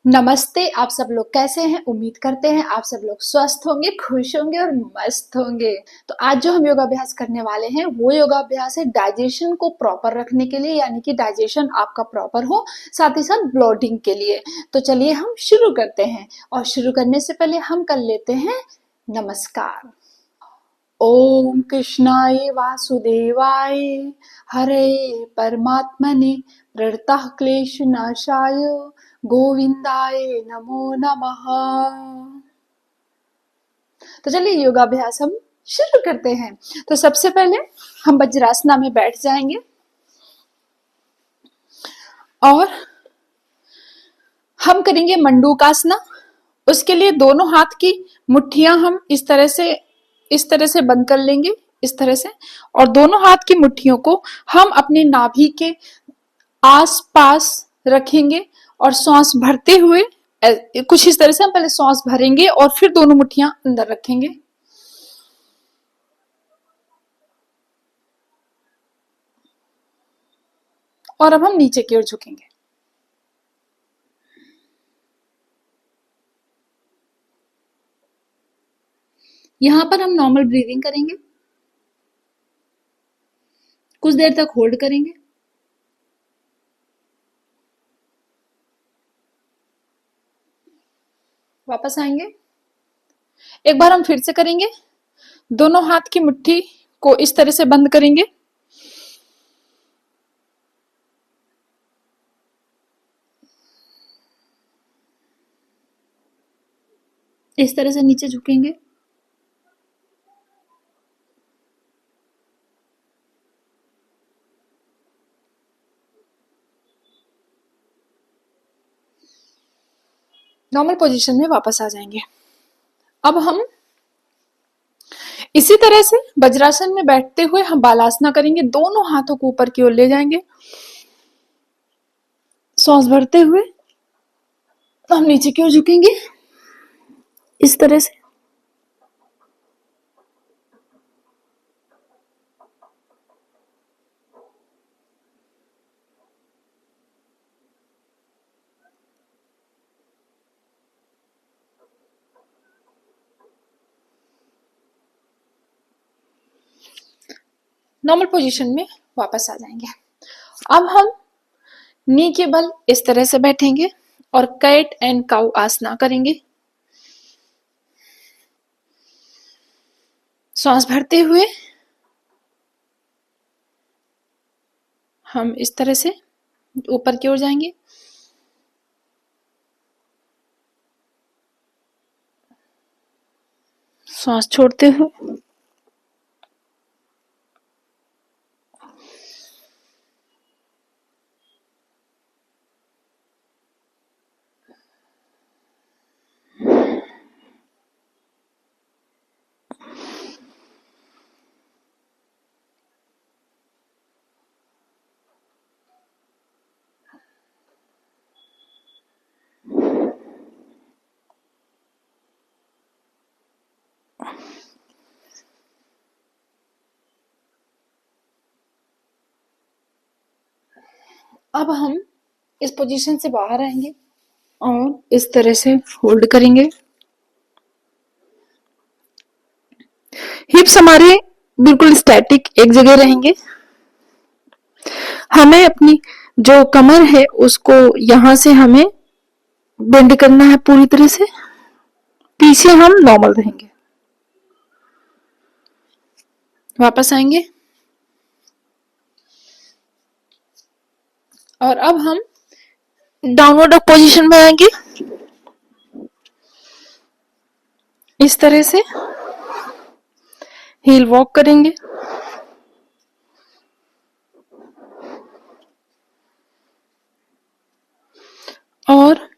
नमस्ते। आप सब लोग कैसे हैं? उम्मीद करते हैं आप सब लोग स्वस्थ होंगे, खुश होंगे और मस्त होंगे। तो आज जो हम योगाभ्यास करने वाले हैं वो योगाभ्यास है डाइजेशन को प्रॉपर रखने के लिए, यानी कि डाइजेशन आपका प्रॉपर हो, साथ ही साथ ब्लोटिंग के लिए। तो चलिए हम शुरू करते हैं, और शुरू करने से पहले हम कर लेते हैं नमस्कार। ओम कृष्णाय वासुदेवाय हरे परमात्मने प्रणतः क्लेशनाशाय गोविंदाय नमो नमः। तो चलिए योगाभ्यास हम शुरू करते हैं। तो सबसे पहले हम वज्रासना में बैठ जाएंगे और हम करेंगे मंडूकासना। उसके लिए दोनों हाथ की मुट्ठियां हम इस तरह से बंद कर लेंगे, इस तरह से। और दोनों हाथ की मुट्ठियों को हम अपने नाभि के आस पास रखेंगे और सांस भरते हुए कुछ इस तरह से हम पहले सांस भरेंगे और फिर दोनों मुट्ठियां अंदर रखेंगे। और अब हम नीचे की ओर झुकेंगे। यहां पर हम नॉर्मल ब्रीदिंग करेंगे, कुछ देर तक होल्ड करेंगे। वापस आएंगे। एक बार हम फिर से करेंगे। दोनों हाथ की मुट्ठी को इस तरह से बंद करेंगे, इस तरह से नीचे झुकेंगे। नॉर्मल पोजीशन में वापस आ जाएंगे। अब हम इसी तरह से वज्रासन में बैठते हुए हम बालासना करेंगे। दोनों हाथों को ऊपर की ओर ले जाएंगे, सांस भरते हुए हम नीचे की ओर झुकेंगे, इस तरह से। नॉर्मल पोजीशन में वापस आ जाएंगे। अब हम नी के बल इस तरह से बैठेंगे और कैट एंड काउ आसना करेंगे। सांस भरते हुए हम इस तरह से ऊपर की ओर जाएंगे, सांस छोड़ते हुए अब हम इस पोजीशन से बाहर आएंगे और इस तरह से होल्ड करेंगे। हिप्स हमारे बिल्कुल स्टैटिक एक जगह रहेंगे। हमें अपनी जो कमर है उसको यहां से हमें बेंड करना है पूरी तरह से। पीछे हम नॉर्मल रहेंगे। वापस आएंगे और अब हम डाउनवर्ड डॉग पोजीशन में आएंगे, इस तरह से हील वॉक करेंगे। और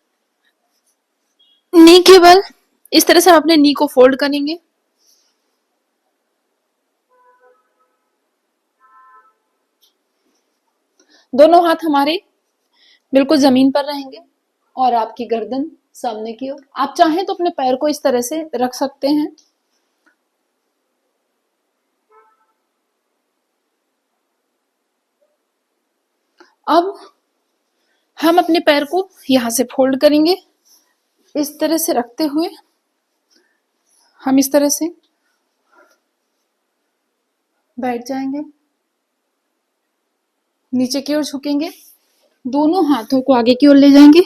नी के बल इस तरह से हम अपने नी को फोल्ड करेंगे। दोनों हाथ हमारे बिल्कुल जमीन पर रहेंगे और आपकी गर्दन सामने की ओर। आप चाहें तो अपने पैर को इस तरह से रख सकते हैं। अब हम अपने पैर को यहां से फोल्ड करेंगे इस तरह से रखते हुए हम इस तरह से बैठ जाएंगे, नीचे की ओर झुकेंगे, दोनों हाथों को आगे की ओर ले जाएंगे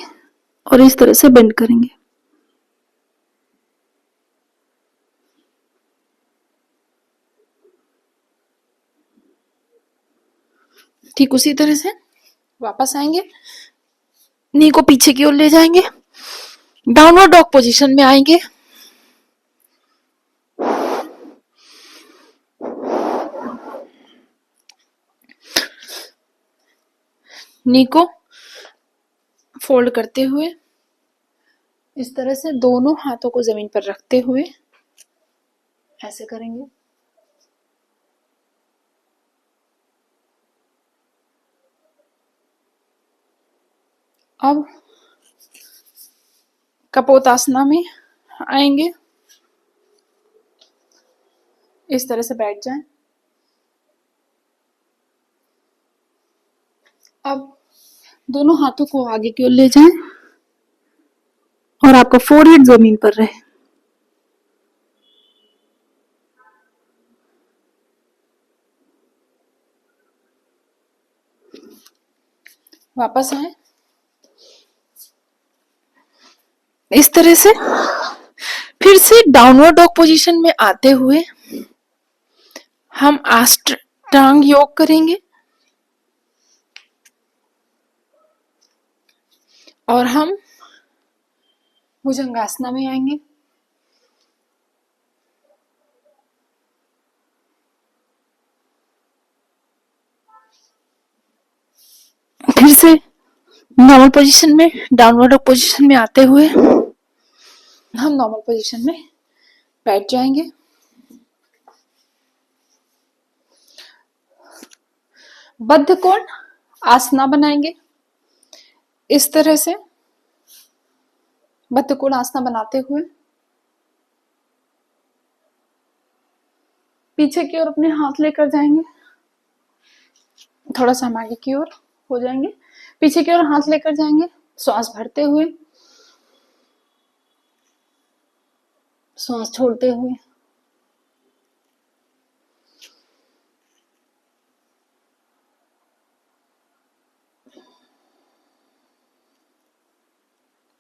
और इस तरह से बेंड करेंगे। ठीक उसी तरह से वापस आएंगे, नी को पीछे की ओर ले जाएंगे, डाउनवर्ड डॉग पोजीशन में आएंगे, नी को फोल्ड करते हुए इस तरह से दोनों हाथों को जमीन पर रखते हुए ऐसे करेंगे। अब कपोतासना में आएंगे, इस तरह से बैठ जाएं। अब दोनों हाथों को आगे की ओर ले जाएं और आपका फोरहेड जमीन पर रहे। वापस आए, इस तरह से फिर से डाउनवर्ड डॉग पोजीशन में आते हुए हम अष्टांग योग करेंगे और हम भुजंगासना में आएंगे। फिर से नॉर्मल पोजीशन में, डाउनवर्ड डॉग पोजीशन में आते हुए हम नॉर्मल पोजीशन में बैठ जाएंगे। बद्ध कोण आसना बनाएंगे, इस तरह से बद्ध कोण आसना बनाते हुए पीछे की ओर अपने हाथ लेकर जाएंगे, थोड़ा सा हम आगे की ओर हो जाएंगे, पीछे की ओर हाथ लेकर जाएंगे, श्वास भरते हुए, श्वास छोड़ते हुए।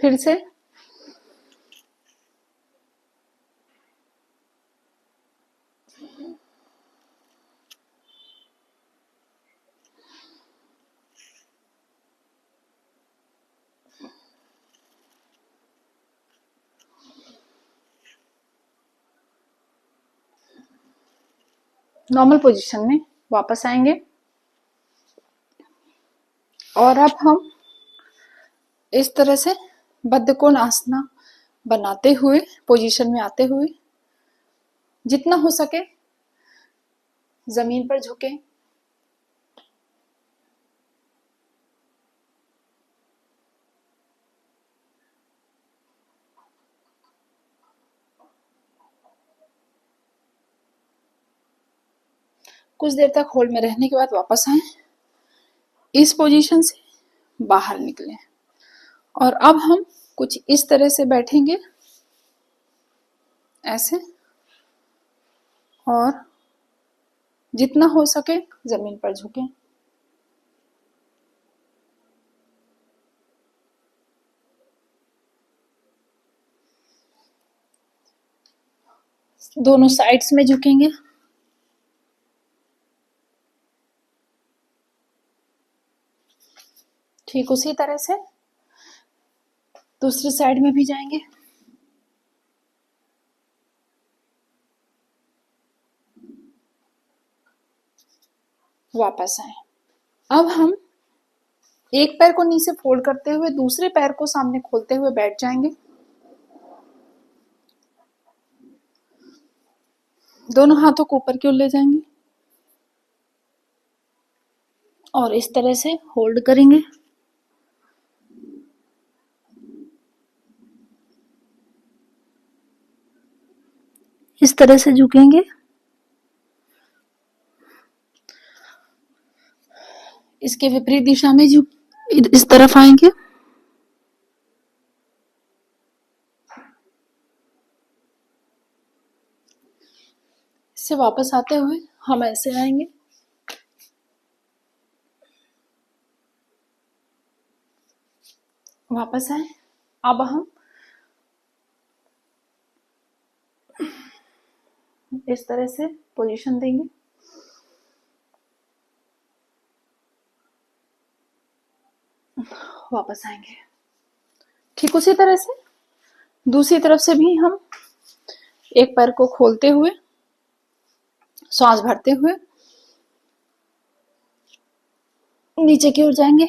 फिर से नॉर्मल पोजीशन में वापस आएंगे और अब हम इस तरह से बद्ध कोण आसना बनाते हुए पोजीशन में आते हुए जितना हो सके जमीन पर झुके, कुछ देर तक होल्ड में रहने के बाद वापस आए, इस पोजीशन से बाहर निकले और अब हम कुछ इस तरह से बैठेंगे ऐसे, और जितना हो सके जमीन पर झुकें। दोनों साइड्स में झुकेंगे, ठीक उसी तरह से दूसरी साइड में भी जाएंगे। वापस आए, अब हम एक पैर को नीचे फोल्ड करते हुए दूसरे पैर को सामने खोलते हुए बैठ जाएंगे, दोनों हाथों को ऊपर की ओर ले जाएंगे और इस तरह से होल्ड करेंगे। इस तरह से झुकेंगे, इसके विपरीत दिशा में झुक इस तरफ आएंगे, से वापस आते हुए हम ऐसे आएंगे, वापस आए। अब हम इस तरह से पोजीशन देंगे, वापस आएंगे। ठीक उसी तरह से दूसरी तरफ से भी हम एक पैर को खोलते हुए, सांस भरते हुए नीचे की ओर जाएंगे,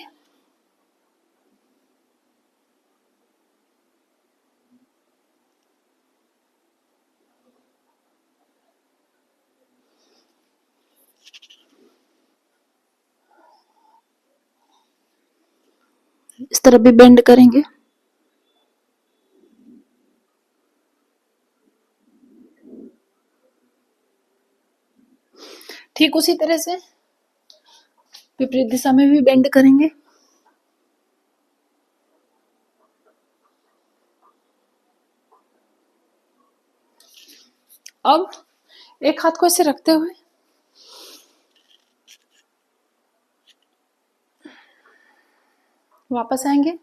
इस तरफ भी बेंड करेंगे। ठीक उसी तरह से विपरीत दिशा में भी बेंड करेंगे। अब एक हाथ को ऐसे रखते हुए वापस आएंगे,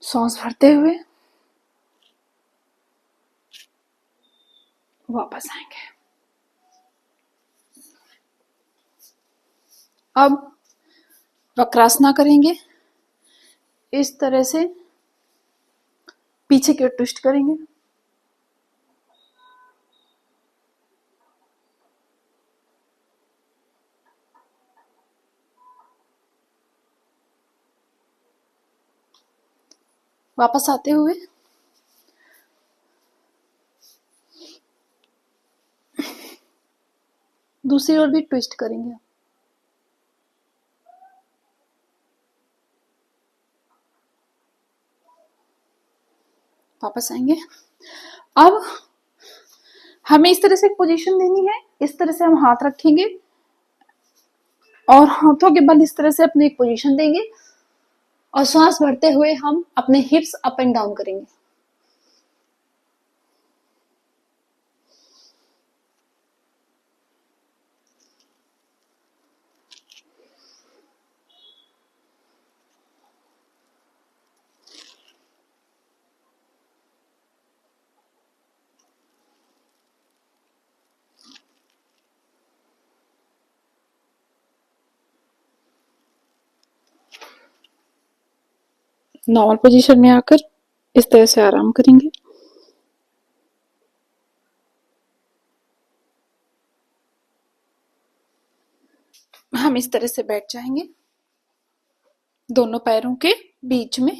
सांस भरते हुए वापस आएंगे। अब वक्रासना करेंगे, इस तरह से पीछे की ओर ट्विस्ट करेंगे, वापस आते हुए दूसरी ओर भी ट्विस्ट करेंगे। वापस आएंगे। अब हमें इस तरह से एक पोजीशन देनी है, इस तरह से हम हाथ रखेंगे और हाथों के बल इस तरह से अपनी एक पोजीशन देंगे और सांस भरते हुए हम अपने हिप्स अप एंड डाउन करेंगे। नॉर्मल पोजीशन में आकर इस तरह से आराम करेंगे। हम इस तरह से बैठ जाएंगे दोनों पैरों के बीच में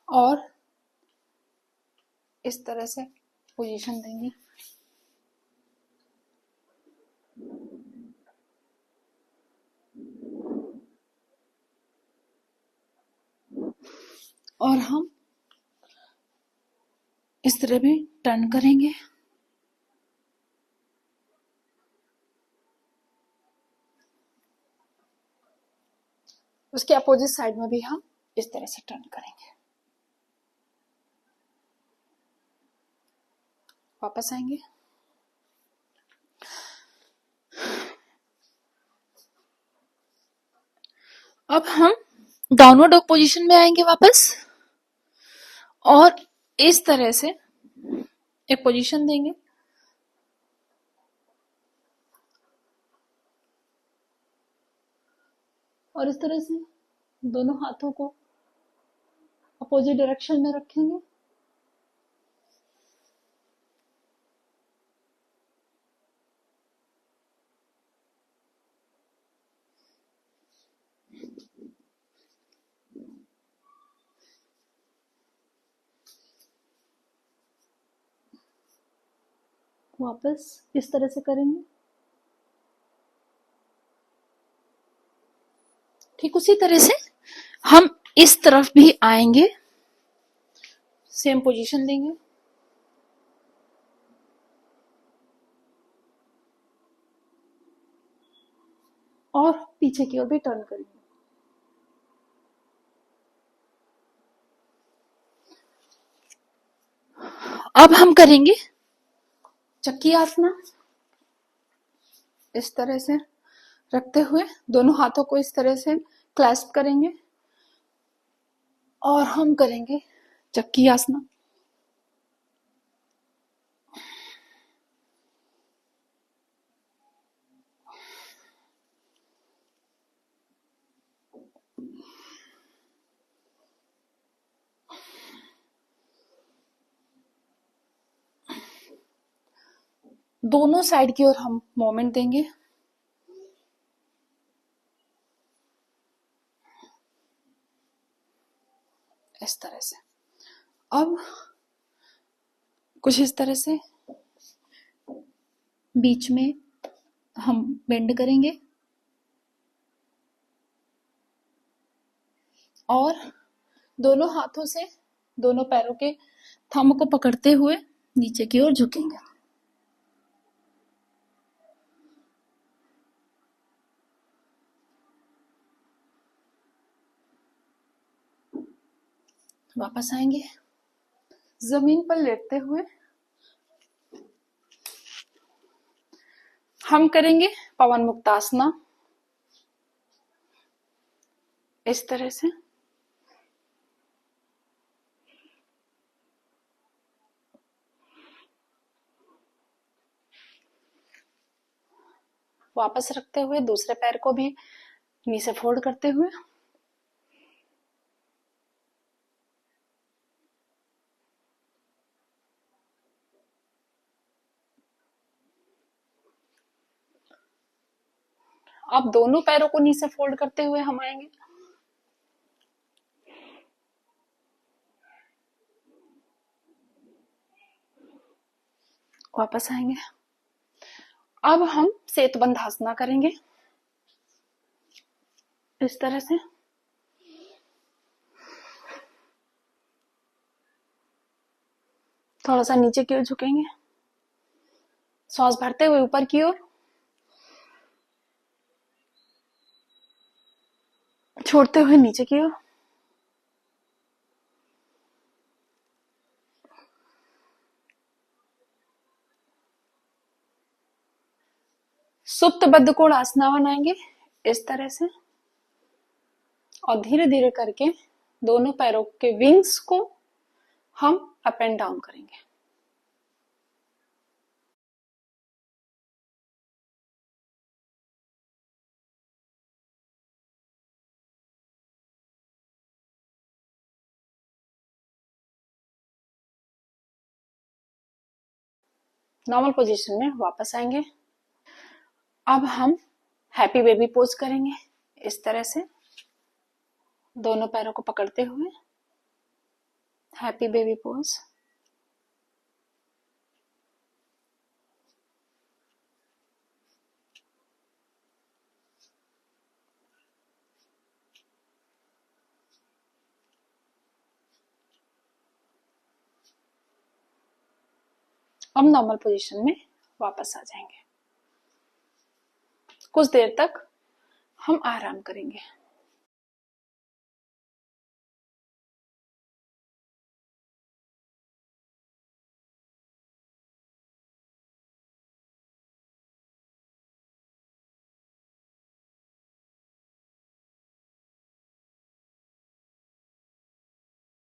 और इस तरह से पोजीशन देंगे। और हम इस तरह भी टर्न करेंगे। उसके अपोजिट साइड में भी हम इस तरह से टर्न करेंगे। वापस आएंगे। अब हम डाउनवर्ड डॉग पोजीशन में आएंगे वापस और इस तरह से एक पोजीशन देंगे। और इस तरह से दोनों हाथों को अपोजिट डायरेक्शन में रखेंगे। वापस इस तरह से करेंगे। ठीक उसी तरह से हम इस तरफ भी आएंगे, सेम पोजीशन देंगे। और पीछे की ओर भी टर्न करेंगे। अब हम करेंगे चक्की आसना इस तरह से रखते हुए दोनों हाथों को इस तरह से क्लैस्प करेंगे और हम करेंगे चक्की आसना। दोनों साइड की ओर हम मोमेंट देंगे। इस तरह से अब कुछ इस तरह से बीच में हम बेंड करेंगे और दोनों हाथों से दोनों पैरों के थंब को पकड़ते हुए नीचे की ओर झुकेंगे। वापस आएंगे जमीन पर लेटते हुए हम करेंगे पवन मुक्तासना इस तरह से। वापस रखते हुए दूसरे पैर को भी नीचे फोल्ड करते हुए अब दोनों पैरों को नीचे फोल्ड करते हुए हम आएंगे। वापस आएंगे। अब हम सेतुबंधासना करेंगे इस तरह से। थोड़ा सा नीचे की ओर झुकेंगे, सांस भरते हुए ऊपर की ओर, छोड़ते हुए नीचे की ओर। सुप्त बद्ध कोण आसना बनाएंगे इस तरह से और धीरे धीरे करके दोनों पैरों के विंग्स को हम अप एंड डाउन करेंगे। नॉर्मल पोजीशन में वापस आएंगे। अब हम हैप्पी बेबी पोज करेंगे इस तरह से दोनों पैरों को पकड़ते हुए। Happy baby pose. अब नॉर्मल पोजीशन में वापस आ जाएंगे। कुछ देर तक हम आराम करेंगे।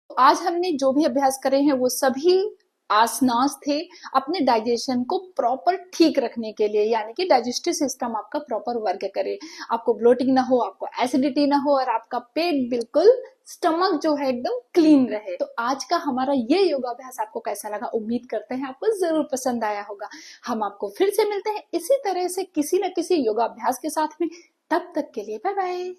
आज हमने जो भी अभ्यास करे हैं वो सभी आसनास थे अपने डाइजेशन को प्रॉपर ठीक रखने के लिए, यानी कि डाइजेस्टिव सिस्टम आपका प्रॉपर वर्क करे, आपको ब्लोटिंग ना हो, आपको एसिडिटी ना हो और आपका पेट बिल्कुल स्टमक जो है एकदम क्लीन रहे। तो आज का हमारा ये योगाभ्यास आपको कैसा लगा? उम्मीद करते हैं आपको जरूर पसंद आया होगा। हम आपको फिर से मिलते हैं इसी तरह से किसी न किसी योगाभ्यास के साथ में। तब तक के लिए बाय बाय।